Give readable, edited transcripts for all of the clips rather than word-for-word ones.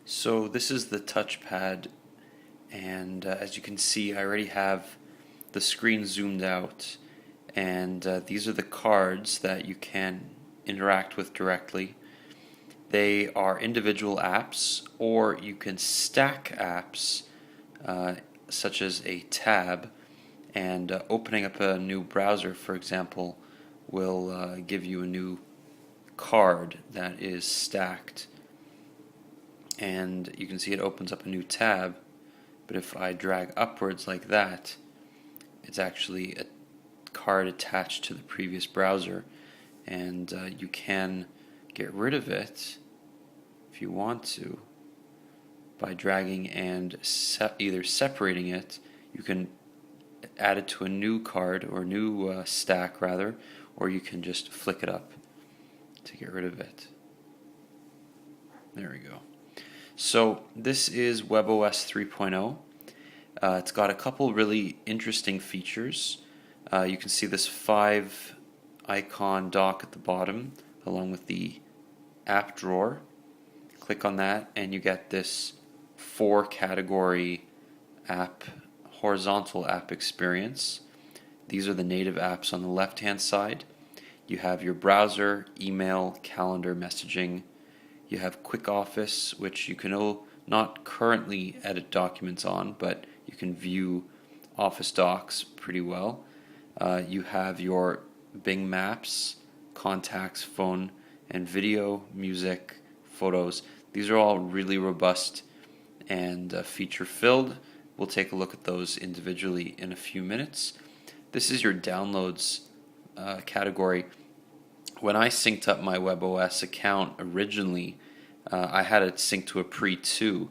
So this is the touchpad, and as you can see, I already have the screen zoomed out, and these are the cards that you can interact with directly. They are individual apps, or you can stack apps such as a tab, and opening up a new browser, for example, will give you a new card that is stacked. And you can see it opens up a new tab, but if I drag upwards like that, it's actually a card attached to the previous browser, and you can get rid of it if you want to by dragging and either separating it. You can add it to a new card, or new stack rather, or you can just flick it up to get rid of it. There we go. So this is webOS 3.0. It's got a couple really interesting features. You can see this 5 icon dock at the bottom along with the app drawer. Click on that and you get this 4 category app, horizontal app experience. These are the native apps on the left hand side. You have your browser, email, calendar, messaging. You have Quick Office, which you can not currently edit documents on, but you can view Office docs pretty well. You have your Bing Maps, contacts, phone, and video, music, photos. These are all really robust and feature-filled. We'll take a look at those individually in a few minutes. This is your downloads category. When I synced up my webOS account originally, I had it synced to a pre-2,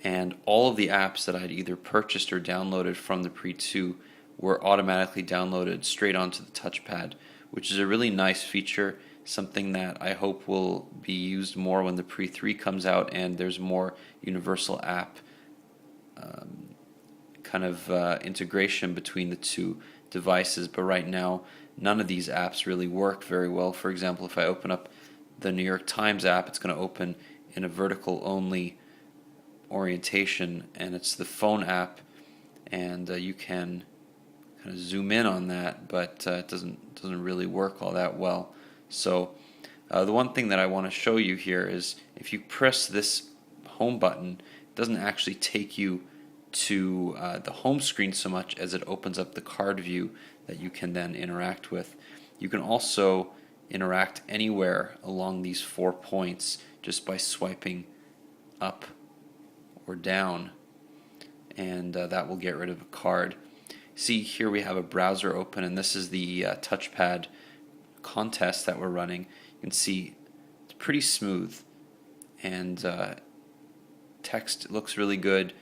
and all of the apps that I'd either purchased or downloaded from the pre-2 were automatically downloaded straight onto the touchpad, which is a really nice feature, something that I hope will be used more when the pre-3 comes out and there's more universal app integration between the two devices. But right now, none of these apps really work very well. For example, if I open up the New York Times app, it's going to open in a vertical only orientation, and it's the phone app, and you can kind of zoom in on that, but it doesn't really work all that well. So the one thing that I want to show you here is if you press this home button, it doesn't actually take you to the home screen so much as it opens up the card view that you can then interact with. You can also interact anywhere along these 4 points just by swiping up or down, and that will get rid of a card. See, here we have a browser open, and this is the touchpad contest that we're running. You can see it's pretty smooth, and text looks really good.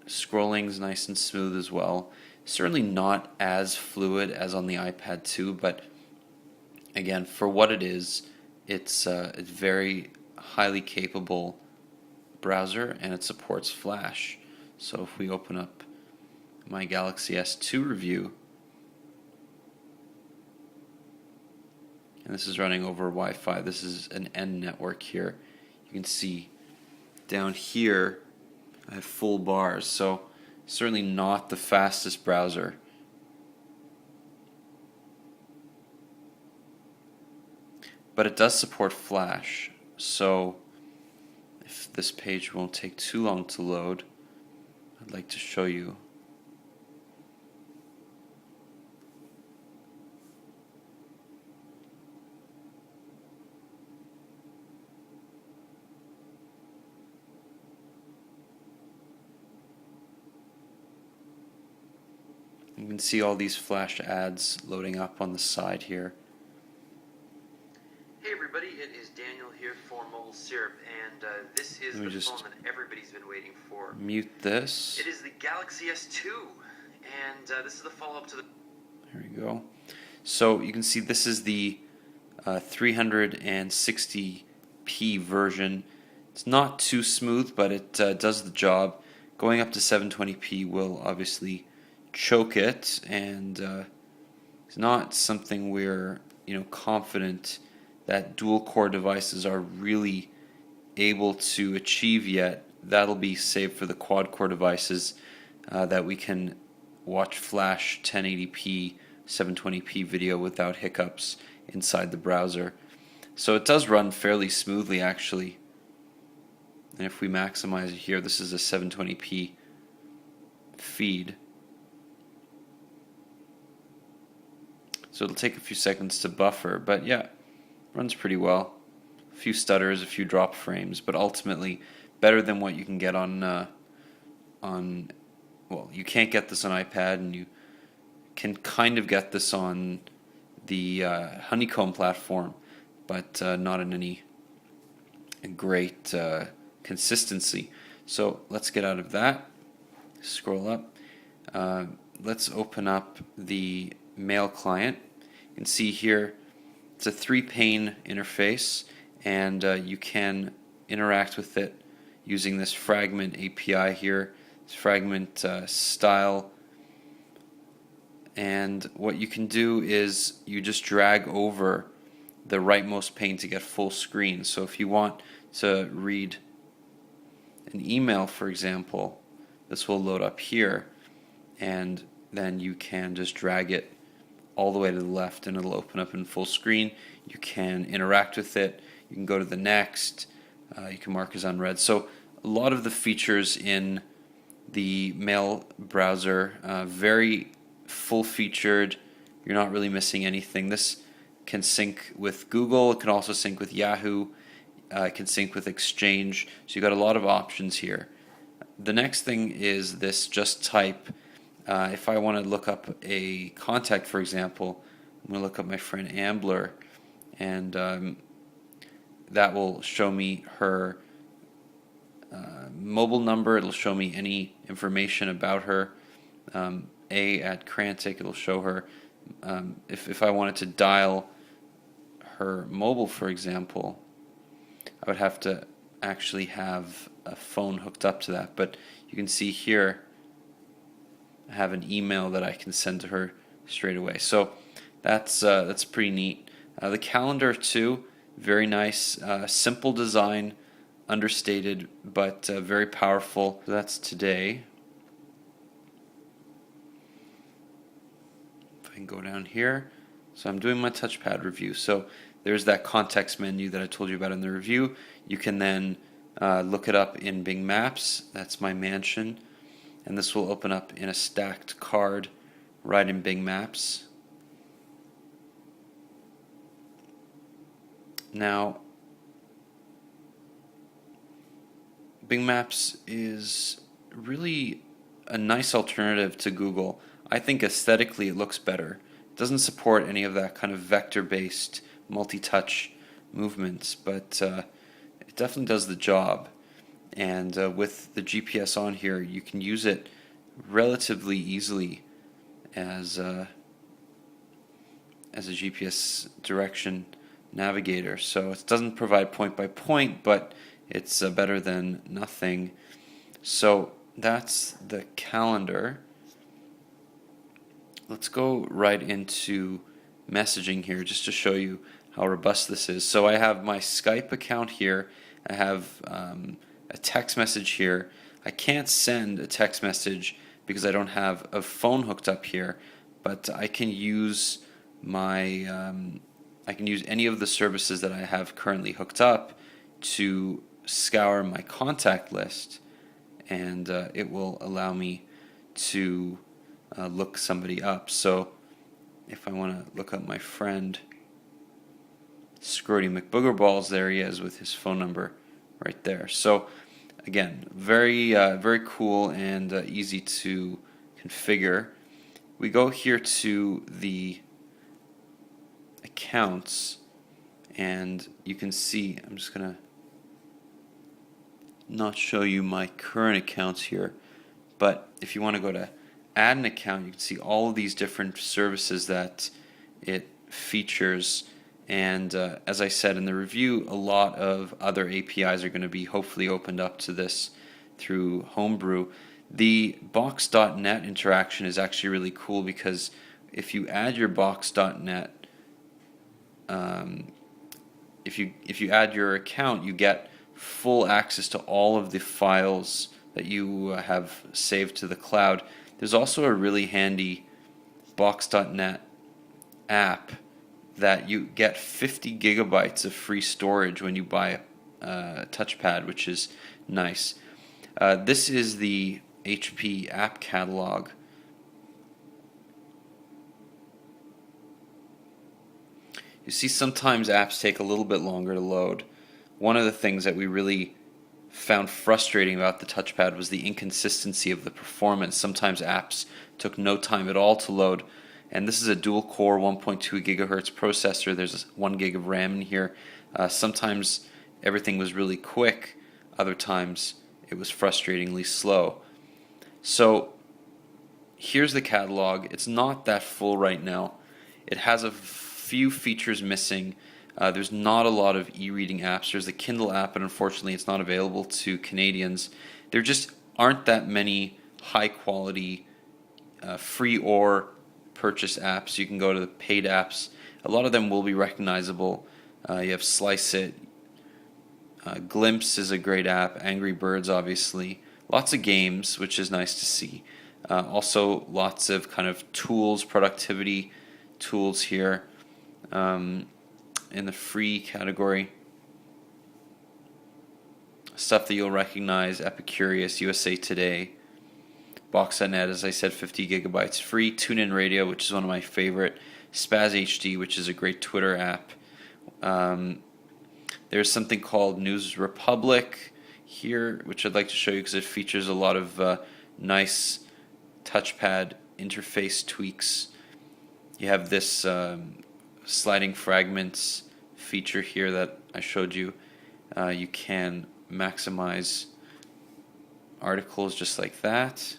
Scrolling's nice and smooth as well. Certainly not as fluid as on the iPad 2, but again, for what it is, it's a very highly capable browser, and it supports Flash. So if we open up my Galaxy S2 review, and this is running over Wi-Fi, this is an N network here. You can see down here I have full bars, so certainly not the fastest browser. But it does support Flash, so if this page won't take too long to load, I'd like to show you. You can see all these Flash ads loading up on the side here. Hey everybody, it is Daniel here for Mobilesyrup, and this is the phone that everybody's been waiting for. Mute this. It is the Galaxy S2, and this is the follow-up to the... There we go. So you can see this is the 360p version. It's not too smooth, but it does the job. Going up to 720p will obviously choke it, and it's not something we're confident that dual core devices are really able to achieve yet, that'll be saved for the quad-core devices that we can watch Flash 1080p 720p video without hiccups inside the browser. So it does run fairly smoothly actually. And if we maximize it here, this is a 720p feed. So it'll take a few seconds to buffer, but yeah, runs pretty well. A few stutters, a few drop frames, but ultimately better than what you can get on well, you can't get this on iPad, and you can kind of get this on the Honeycomb platform, but not in any great consistency. So let's get out of that, scroll up, let's open up the Mail client. You can see here it's a 3-pane interface, and you can interact with it using this fragment API here, this fragment style. And what you can do is you just drag over the rightmost pane to get full screen. So if you want to read an email, for example, this will load up here, and then you can just drag it all the way to the left and it'll open up in full screen. You can interact with it, you can go to the next, you can mark as unread. So a lot of the features in the Mail browser, very full featured, you're not really missing anything. This can sync with Google, it can also sync with Yahoo, it can sync with Exchange, so you've got a lot of options here. The next thing is this just type. If I want to look up a contact, for example, I'm going to look up my friend Ambler, and that will show me her mobile number. It'll show me any information about her. At Crantic, it'll show her. If I wanted to dial her mobile, for example, I would have to actually have a phone hooked up to that. But you can see here I have an email that I can send to her straight away. So that's pretty neat. The calendar too, very nice, simple design, understated, but very powerful. That's today. If I can go down here, so I'm doing my TouchPad review. So there's that context menu that I told you about in the review. You can then look it up in Bing Maps. That's my mansion. And this will open up in a stacked card right in Bing Maps. Now, Bing Maps is really a nice alternative to Google. I think aesthetically it looks better. It doesn't support any of that kind of vector-based multi-touch movements, but it definitely does the job. And with the GPS on here, you can use it relatively easily as a GPS direction navigator. So it doesn't provide point by point, but it's better than nothing. So that's the calendar. Let's go right into messaging here just to show you how robust this is. So I have my Skype account here. I have a text message here. I can't send a text message because I don't have a phone hooked up here, but I can use my I can use any of the services that I have currently hooked up to scour my contact list, and it will allow me to look somebody up. So if I want to look up my friend Scrody McBoogerballs, there he is with his phone number right there. So again, very very cool and easy to configure. We go here to the accounts, and you can see, I'm just gonna not show you my current accounts here, but if you want to go to add an account, you can see all of these different services that it features. And as I said in the review, a lot of other APIs are going to be hopefully opened up to this through Homebrew. The box.net interaction is actually really cool because if you add your box.net, if you add your account, you get full access to all of the files that you have saved to the cloud. There's also a really handy Box.net app that you get 50 gigabytes of free storage when you buy a TouchPad, which is nice. This is the HP app catalog. You see, sometimes apps take a little bit longer to load. One of the things that we really found frustrating about the TouchPad was the inconsistency of the performance. Sometimes apps took no time at all to load, and this is a dual-core 1.2 gigahertz processor. There's 1 gig of RAM in here. Sometimes everything was really quick. Other times it was frustratingly slow. So here's the catalog. It's not that full right now. It has a few features missing. There's not a lot of e-reading apps. There's the Kindle app, but unfortunately it's not available to Canadians. There just aren't that many high-quality free or purchase apps. You can go to the paid apps. A lot of them will be recognizable. You have Slice It. Glimpse is a great app. Angry Birds, obviously. Lots of games, which is nice to see. Also, lots of kind of tools, productivity tools here. In the free category, stuff that you'll recognize: Epicurious, USA Today, Box.net, as I said, 50 gigabytes free. TuneIn Radio, which is one of my favorite. Spaz HD, which is a great Twitter app. There's something called News Republic here, which I'd like to show you because it features a lot of nice touchpad interface tweaks. You have this sliding fragments feature here that I showed you. You can maximize articles just like that.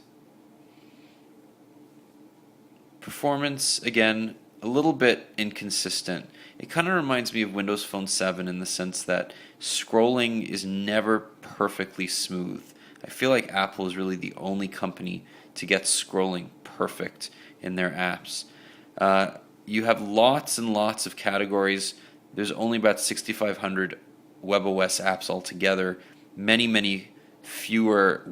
Performance, again, a little bit inconsistent. It kind of reminds me of Windows Phone 7 in the sense that scrolling is never perfectly smooth. I feel like Apple is really the only company to get scrolling perfect in their apps. You have lots and lots of categories. There's only about 6,500 webOS apps altogether. Many fewer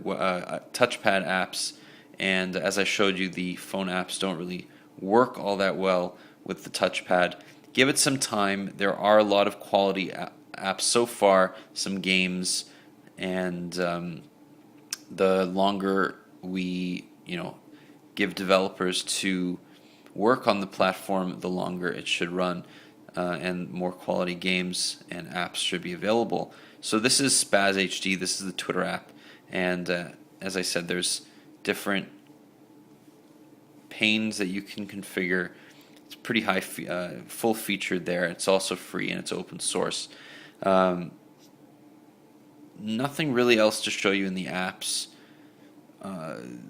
touchpad apps. And as I showed you, the phone apps don't really work all that well with the touchpad. Give it some time. There are a lot of quality apps so far, some games, and the longer we give developers to work on the platform, the longer it should run, and more quality games and apps should be available. So this is Spaz HD. This is the Twitter app, and as I said, there's different panes that you can configure. It's pretty high, full featured there. It's also free and it's open source. Nothing really else to show you in the apps.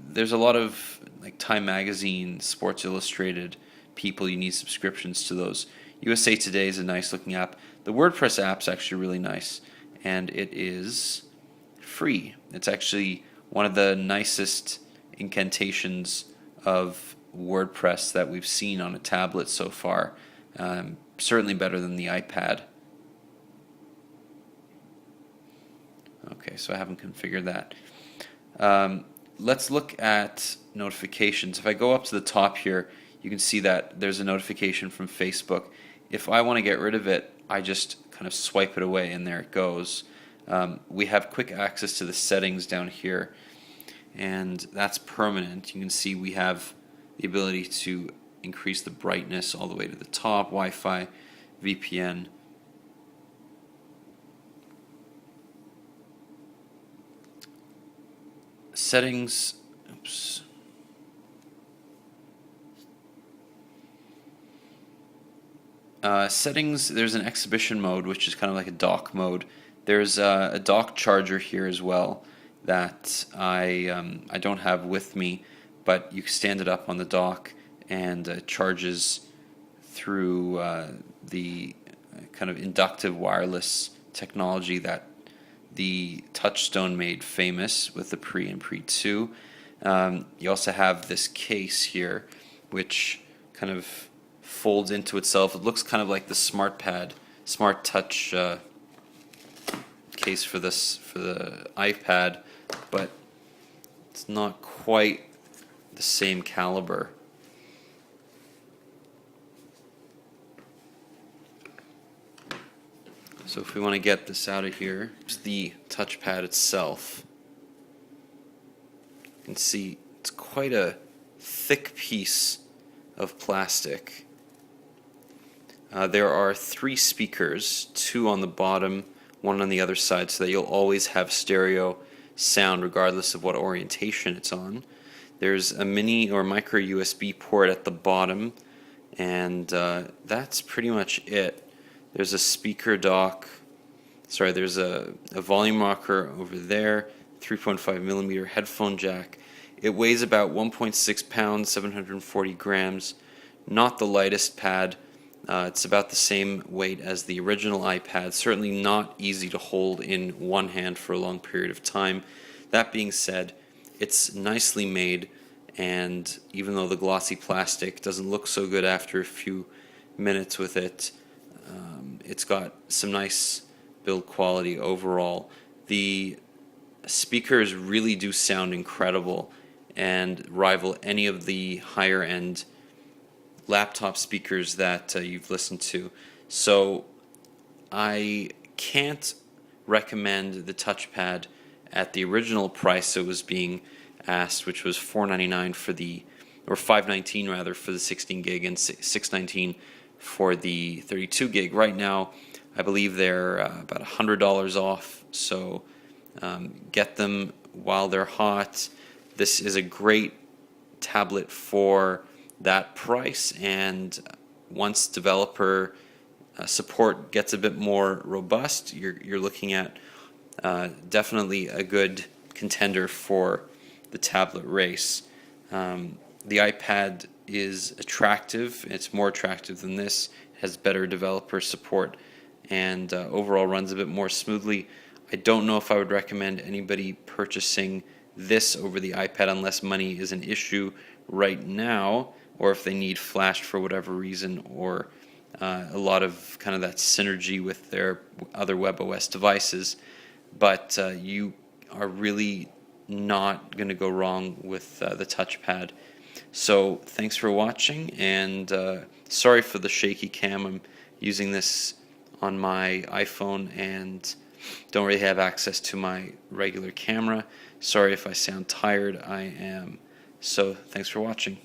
There's a lot of like Time Magazine, Sports Illustrated people. You need subscriptions to those. USA Today is a nice looking app. The WordPress app's actually really nice, and it is free. It's actually one of the nicest incantations of WordPress that we've seen on a tablet so far. Certainly better than the iPad. Okay, so I haven't configured that. Let's look at notifications. If I go up to the top here, you can see that there's a notification from Facebook. If I want to get rid of it, I just kind of swipe it away and there it goes. We have quick access to the settings down here, and that's permanent. You can see we have the ability to increase the brightness all the way to the top, Wi-Fi, VPN. Settings, oops. Settings, there's an exhibition mode, which is kind of like a dock mode. There's a dock charger here as well that I don't have with me, but you can stand it up on the dock and it charges through the kind of inductive wireless technology that the Touchstone made famous with the Pre and Pre 2. You also have this case here, which kind of folds into itself. It looks kind of like the Smart Touch case for the iPad, but it's not quite the same caliber. So if we want to get this out of here, here's the touchpad itself. You can see it's quite a thick piece of plastic. There are 3 speakers, 2 on the bottom, 1 on the other side, so that you'll always have stereo sound regardless of what orientation it's on. There's a mini or micro USB port at the bottom, and that's pretty much it. There's a speaker dock, there's a volume rocker over there, 3.5mm headphone jack. It weighs about 1.6 pounds, 740 grams, not the lightest pad. It's about the same weight as the original iPad, certainly not easy to hold in one hand for a long period of time. That being said, it's nicely made, and even though the glossy plastic doesn't look so good after a few minutes with it, it's got some nice build quality overall. The speakers really do sound incredible and rival any of the higher end laptop speakers that you've listened to. So I can't recommend the touchpad at the original price it was being asked, which was $499 for or $519 rather for the 16 gig and $619 for the 32 gig. Right now, I believe they're about $100 off, so get them while they're hot. This is a great tablet for that price, and once developer support gets a bit more robust, you're looking at definitely a good contender for the tablet race. The iPad is attractive. It's more attractive than this. It has better developer support, and overall runs a bit more smoothly. I don't know if I would recommend anybody purchasing this over the iPad unless money is an issue right now, or if they need flash for whatever reason, or a lot of kind of that synergy with their other webOS devices. But you are really not going to go wrong with the touchpad. So thanks for watching, and sorry for the shaky cam. I'm using this on my iPhone and don't really have access to my regular camera. Sorry if I sound tired. I am. So thanks for watching.